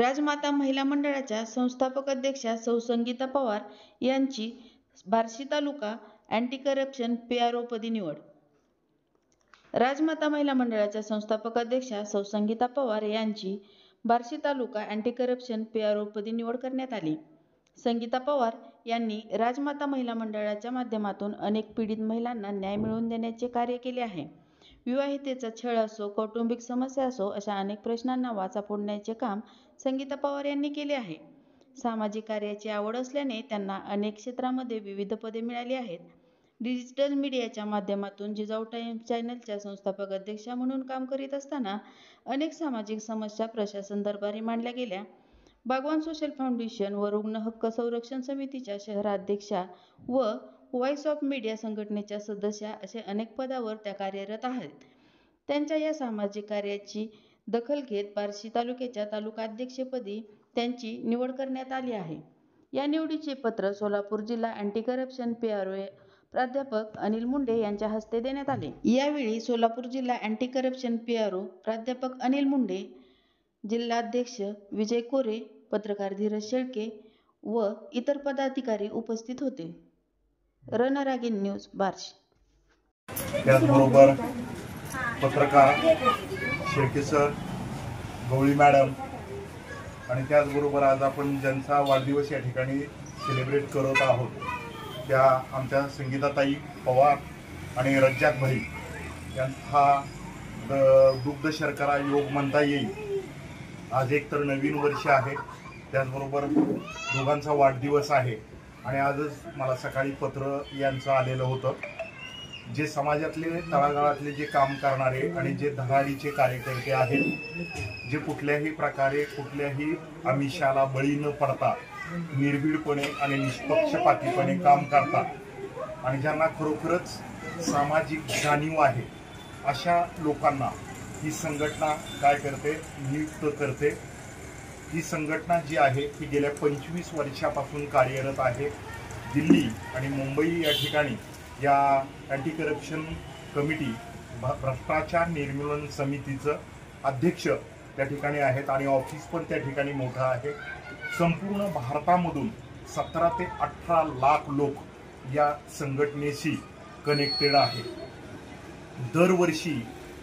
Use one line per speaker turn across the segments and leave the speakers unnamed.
राजमाता महिला मंडळाच्या संस्थापक अध्यक्षा सौ संगीता पवार यांची बार्शी तालुका अँटी करप्शन PRO पदी निवड. राजमाता महिला मंडळाच्या संस्थापक अध्यक्षा सौ संगीता पवार यांची बार्शी तालुका अँटी करप्शन PRO पदी निवड करण्यात आली. संगीता पवार यांनी राजमाता महिला मंडळाच्या माध्यमातून अनेक पीडित महिलांना न्याय मिळवून देण्याचे कार्य केले आहे. विवाहितेचा छळ असो, कौटुंबिक समस्या असो, अशा अनेक प्रश्नांना वाचा फोडण्याचे काम संगीता पवार यांनी केले आहे. सामाजिक कार्याची आवड असल्याने त्यांना अनेक क्षेत्रामध्ये विविध पदे मिळाली आहेत. डिजिटल मीडियाच्या माध्यमातून जिजाऊ टाइम्स चॅनलच्या संस्थापक अध्यक्षा म्हणून काम करीत असताना अनेक सामाजिक समस्या प्रशासन दरबारी मांडल्या गेल्या. बागवान सोशल फाउंडेशन व रुग्ण हक्क संरक्षण समितीच्या शहराध्यक्षा व व्हॉइस ऑफ मीडिया संघटनेच्या सदस्या असे अनेक पदावर त्या कार्यरत आहेत. त्यांच्या या सामाजिक कार्याची दखल घेत बार्शी तालुक्याच्या तालुकाध्यक्षपदी त्यांची निवड करण्यात आली आहे. या निवडीचे पत्र सोलापूर जिल्हा अँटी करप्शन PRO प्राध्यापक अनिल मुंडे यांच्या हस्ते देण्यात आले. यावेळी सोलापूर जिल्हा अँटी करप्शन PRO प्राध्यापक अनिल मुंडे, जिल्हाध्यक्ष विजय कोरे, पत्रकार धीरज शेळके व इतर पदाधिकारी उपस्थित होते. रणरागिणी न्यूज बार्शी.
त्याचबरोबर पत्रकार शेळके सर, गवळी मॅडम आणि त्याचबरोबर आज आपण ज्यांचा वाढदिवस या ठिकाणी सेलिब्रेट करत आहोत त्या आमच्या संगीताताई पवार आणि रज्जाक भाई यांचा दुग्ध शर्करा योग म्हणता येईल. आज एक तर नवीन वर्ष आहे, त्याचबरोबर दोघांचा वाढदिवस आहे आणि आजच मला सकाळी पत्र यांचं आलेलं होतं. जे समाजातले तळागाळातले जे काम करणारे आणि जे धडाडीचे कार्यकर्ते आहेत, जे कुठल्याही प्रकारे कुठल्याही आमिषाला बळी न पडता निर्भीडपणे आणि निष्पक्षपातीपणे काम करतात आणि ज्यांना खरोखरच सामाजिक जाणीव आहे, अशा लोकांना ही संघटना काय करते, नियुक्त करते. ही संघटना जी आहे ती गेल्या 25 वर्षापासून कार्यरत आहे. दिल्ली आणि मुंबई या ठिकाणी या अँटी करप्शन कमिटी भ्रष्टाचार निर्मूलन समितीचं अध्यक्ष त्या ठिकाणी आहेत आणि ऑफिस पण त्या ठिकाणी मोठं आहे. संपूर्ण भारतामधून 17 ते 18 लाख लोक या संघटनेशी कनेक्टेड आहेत. दरवर्षी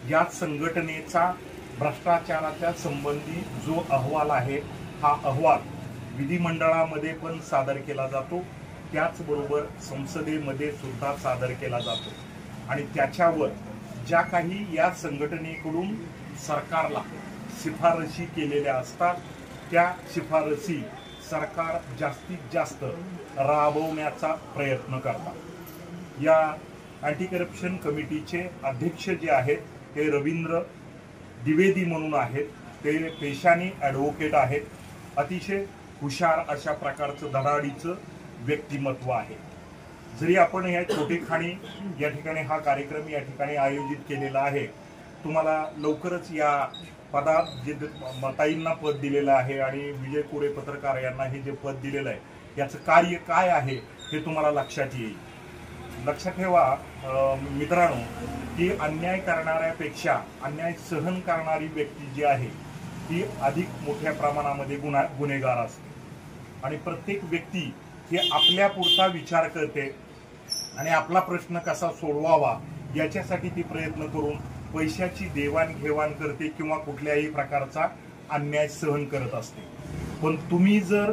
या संघटनेचा भ्रष्टाचाराच्या संबंधी जो अहवाल आहे, हा अहवाल विधिमंडळामध्ये पण सादर केला जातो, त्याचबरोबर संसदेमध्ये सुद्धा सादर केला जातो आणि त्याच्यावर ज्या काही या संघटनेकडून सरकारला शिफारशी केलेल्या असतात, त्या शिफारसी सरकार जास्तीत जास्त राबवण्याचा प्रयत्न करतात. या अँटी करप्शन कमिटीचे अध्यक्ष जे आहेत ते रवींद्र द्विवेदी म्हणून आहेत. ते पेशाने ॲडव्होकेट आहेत. अतिशय हुशार अशा प्रकारचं धडाडीचं व्यक्तिमत्व आहे. जरी आपण या छोटेखानी या ठिकाणी हा कार्यक्रम या ठिकाणी आयोजित केलेला आहे, तुम्हाला लवकरच या पदात जे ताईंना पद दिलेलं आहे आणि विजय कोरे पत्रकार यांना हे जे पद दिलेलं आहे, याचं कार्य काय आहे हे तुम्हाला लक्षात येईल. लक्षात ठेवा मित्रांनो, की अन्याय करणाऱ्यापेक्षा अन्याय सहन करणारी व्यक्ती जी आहे ती अधिक मोठ्या प्रमाणामध्ये गुन्हेगार असते आणि प्रत्येक व्यक्ती ही आपल्यापुरता विचार करते आणि आपला प्रश्न कसा सोडवावा याच्यासाठी ती प्रयत्न करून पैशाची देवाणघेवाण करते किंवा कुठल्याही प्रकारचा अन्याय सहन करत असते. पण तुम्ही जर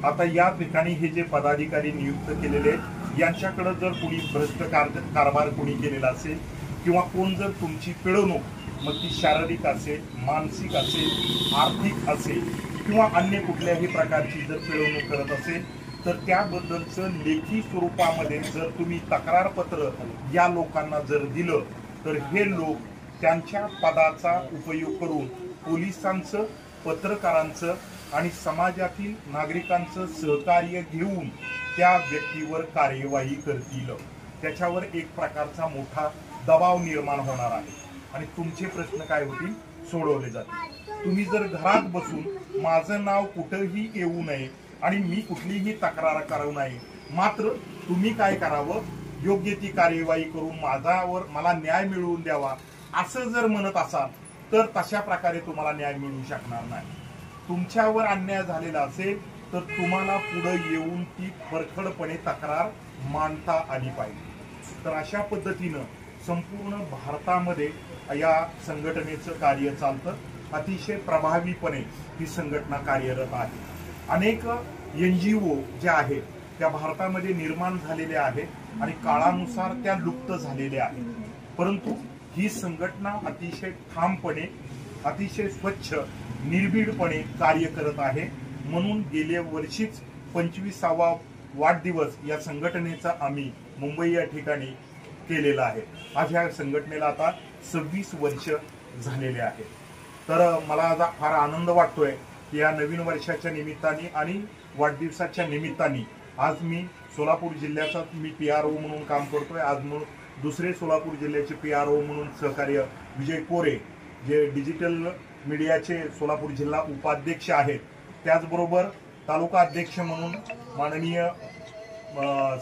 आता या ठिकाणी हे जे पदाधिकारी नियुक्त केलेले यांच्याकडे जर कोणी भ्रष्ट कारभार कोणी केलेला असेल किंवा कोण जर तुमची पिळवणूक, मग ती शारीरिक असेल, मानसिक असेल, आर्थिक असेल किंवा अन्य कुठल्याही प्रकारची जर पिळवणूक करत असेल, तर त्याबद्दलचं लेखी स्वरूपामध्ये जर तुम्ही तक्रारपत्र या लोकांना जर दिलं, तर हे लोक त्यांच्या पदाचा उपयोग करून पोलिसांचं, पत्रकारांचं आणि समाजातील नागरिकांचं सहकार्य घेऊन त्या व्यक्तीवर कार्यवाही करतील. त्याच्यावर एक प्रकारचा मोठा दबाव निर्माण होणार आहे आणि तुमचे प्रश्न काय होतील, सोडवले जातील. तुम्ही जर घरात बसून माझं नाव कुठंही येऊ नये आणि मी कुठलीही तक्रार करू नये, मात्र तुम्ही काय करावं, योग्य ती कार्यवाही करून मला न्याय मिळवून द्यावा असं जर म्हणत असाल, तर तशा प्रकारे तुम्हाला न्याय मिळू शकणार नाही. तुमच्यावर अन्याय झालेला असेल तर तुम्हाला पुढे येऊन ती परखडपणे तक्रार मांडता आली पाहिजे। तर अशा पद्धतीनं संपूर्ण भारतामध्ये या संघटनेचं कार्य चालतं। अतिशय प्रभावीपणे ही संघटना कार्यरत आहे। अनेक NGO ज्या आहेत त्या भारतामध्ये निर्माण झालेल्या आहेत आणि काळानुसार त्या लुप्त झालेल्या आहेत, परंतु ही संघटना अतिशय ठामपणे, अतिशय स्वच्छ, निर्भीडपणे कार्य करत आहे। म्हणून गेल्या वर्षीच 25वा वाढदिवस या संघटनेचा आम्ही मुंबई या ठिकाणी केलेला आहे। आज या संघटनेला आता 26 वर्ष झालेले आहेत। तर मला आज फार आनंद वाटतोय की या नवीन वर्षाच्या निमित्ताने आणि वाढदिवसाच्या निमित्ताने आज मी सोलापूर जिल्ह्याचा PRO म्हणून काम करतोय। आज दुसरे सोलापूर जिल्ह्याचे PRO म्हणून सहकार्य विजय कोरे, जे डिजिटल मीडियाचे सोलापूर जिल्हा उपाध्यक्ष आहेत, त्याचबरोबर तालुका अध्यक्ष म्हणून माननीय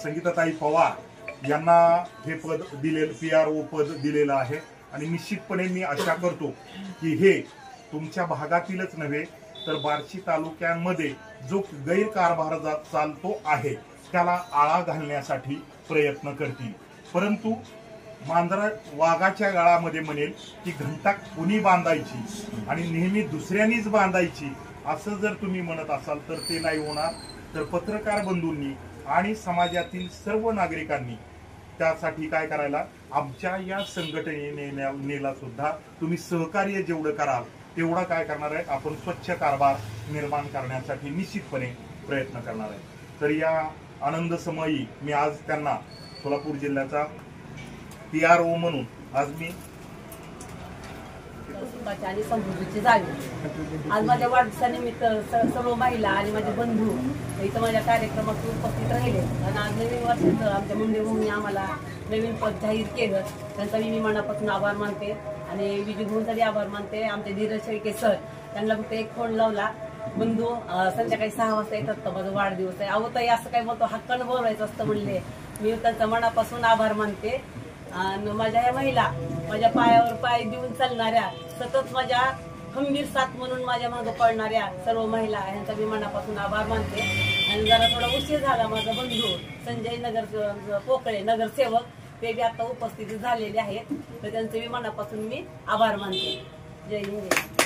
संगीताताई पवार यांना हे पद दिलेलं, PRO पद दिलेलं आहे। आणि निश्चितपणे मी आशा करतो की हे तुमच्या भागातीलच नव्हे तर बार्शी तालुक्यामध्ये जो गैरकारभार चालतो आहे त्याला आळा घालण्यासाठी प्रयत्न करतील। परंतु वाघाच्या गाळामध्ये म्हणेल की घंटा कुणी बांधायची आणि नेहमी दुसऱ्यांनीच बांधायची, असं जर तुम्ही म्हणत असाल तर ते नाही होणार। तर पत्रकार बंधूंनी आणि समाजातील सर्व नागरिकांनी त्यासाठी काय करायला, आमच्या या संघटनेला सुद्धा तुम्ही सहकार्य जेवढं कराल तेवढा काय करणार आहे, आपण स्वच्छ कारभार निर्माण करण्यासाठी निश्चितपणे प्रयत्न करणार आहे। तर या आनंद समयी मी आज त्यांना सोलापूर जिल्ह्याचा PRO म्हणून आज मी
आणि समृद्धीची जावी आज माझ्या वाढदिवसानिमित्त सर्व महिला आणि माझे बंधू इथं माझ्या कार्यक्रमात उपस्थित राहिले। आणि आज नवीन वर्षाचं आमच्या मुंडे भाऊंनी आम्हाला नवीन पद जाहीर केलं, त्यांचा मी मनापासून आभार मानते। आणि विजय भाऊंचाही आभार मानते। आमचे धीरज शेळके सर, त्यांना फक्त एक फोन लावला, बंधू संध्याकाळी 6 वाजता येतात तर माझा वाढदिवस आहे, अहो ताई असं काय बोलतो, हक्कानं बोलायचं असतं म्हणले। मी त्यांचा मनापासून आभार मानते। आणि माझ्या ह्या महिला, माझ्या पायावर पाय देऊन चालणाऱ्या, सतत माझ्या खंबीर साथ म्हणून माझ्या मागं पडणाऱ्या सर्व महिला यांचा मी मनापासून आभार मानते। आणि जरा थोडा उशीर झाला, माझा बंधू संजय पोकळे नगरसेवक ते बी आता उपस्थित झालेले आहेत, तर त्यांचे मी मनापासून मी आभार मानते। जय हिंद।